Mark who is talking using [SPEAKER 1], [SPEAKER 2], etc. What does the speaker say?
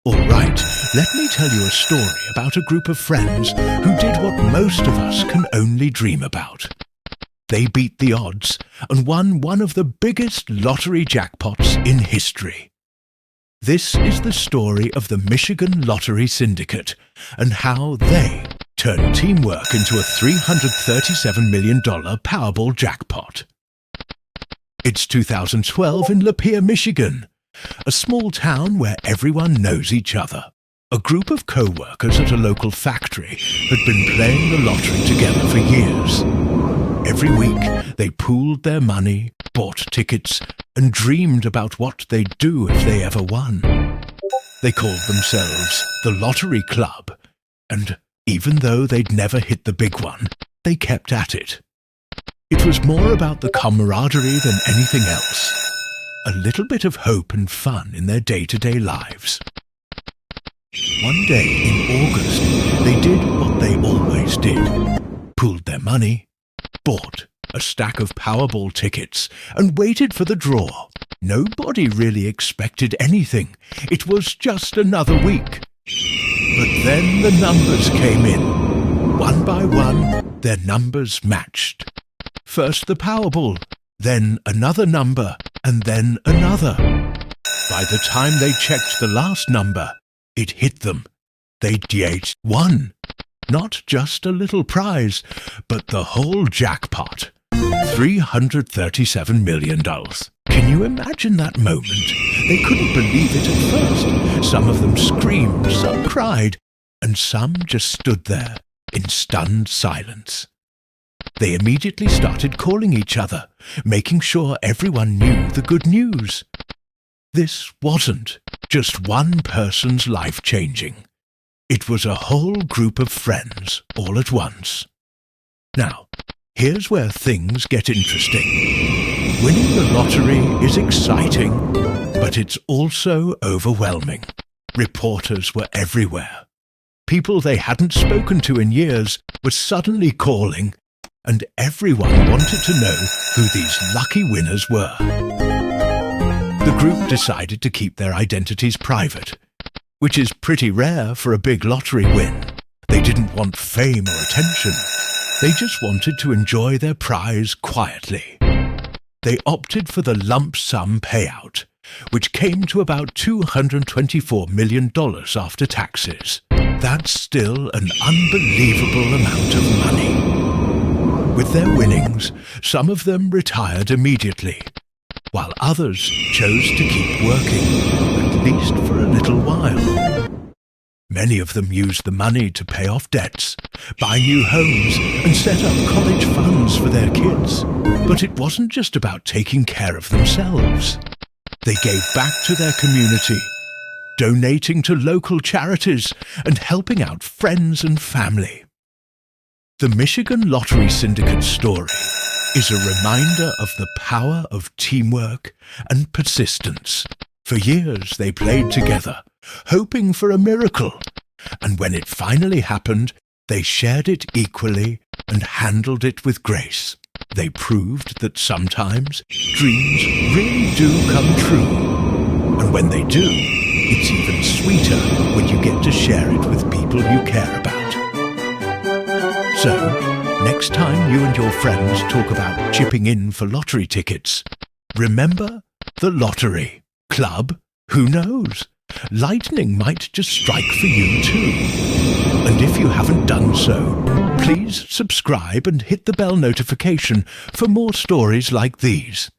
[SPEAKER 1] Alright, let me tell you a story about a group of friends who did what most of us can only dream about. They beat the odds and won one of the biggest lottery jackpots in history. This is the story of the Michigan Lottery Syndicate and how they turned teamwork into a $337 million Powerball jackpot. It's 2012 in Lapeer, Michigan, a small town where everyone knows each other. A group of co-workers at a local factory had been playing the lottery together for years. Every week they pooled their money, bought tickets, and dreamed about what they'd do if they ever won. They called themselves the Lottery Club, and even though they'd never hit the big one, they kept at it. It was more about the camaraderie than anything else. A little bit of hope and fun in their day-to-day lives. One day in August, they did what they always did. Pooled their money, bought a stack of Powerball tickets, and waited for the draw. Nobody really expected anything. It was just another week. But then the numbers came in. One by one, their numbers matched. First the Powerball, then another number, and then another. By the time they checked the last number, it hit them. They'd yet won. Not just a little prize, but the whole jackpot. $337 million. Can you imagine that moment? They couldn't believe it at first. Some of them screamed, some cried, and some just stood there in stunned silence. They immediately started calling each other, making sure everyone knew the good news. This wasn't just one person's life changing. It was a whole group of friends all at once. Now, here's where things get interesting. Winning the lottery is exciting, but it's also overwhelming. Reporters were everywhere. People they hadn't spoken to in years were suddenly calling, and everyone wanted to know who these lucky winners were. The group decided to keep their identities private, which is pretty rare for a big lottery win. They didn't want fame or attention. They just wanted to enjoy their prize quietly. They opted for the lump sum payout, which came to about $224 million after taxes. That's still an unbelievable amount of money. With their winnings, some of them retired immediately, while others chose to keep working, at least for a little while. Many of them used the money to pay off debts, buy new homes, and set up college funds for their kids. But it wasn't just about taking care of themselves. They gave back to their community, donating to local charities and helping out friends and family. The Michigan Lottery Syndicate story is a reminder of the power of teamwork and persistence. For years they played together, hoping for a miracle, and when it finally happened, they shared it equally and handled it with grace. They proved that sometimes dreams really do come true, and when they do, it's even sweeter when you get to share it with people you care about. So, next time you and your friends talk about chipping in for lottery tickets, remember the Lottery Club? Who knows? Lightning might just strike for you too. And if you haven't done so, please subscribe and hit the bell notification for more stories like these.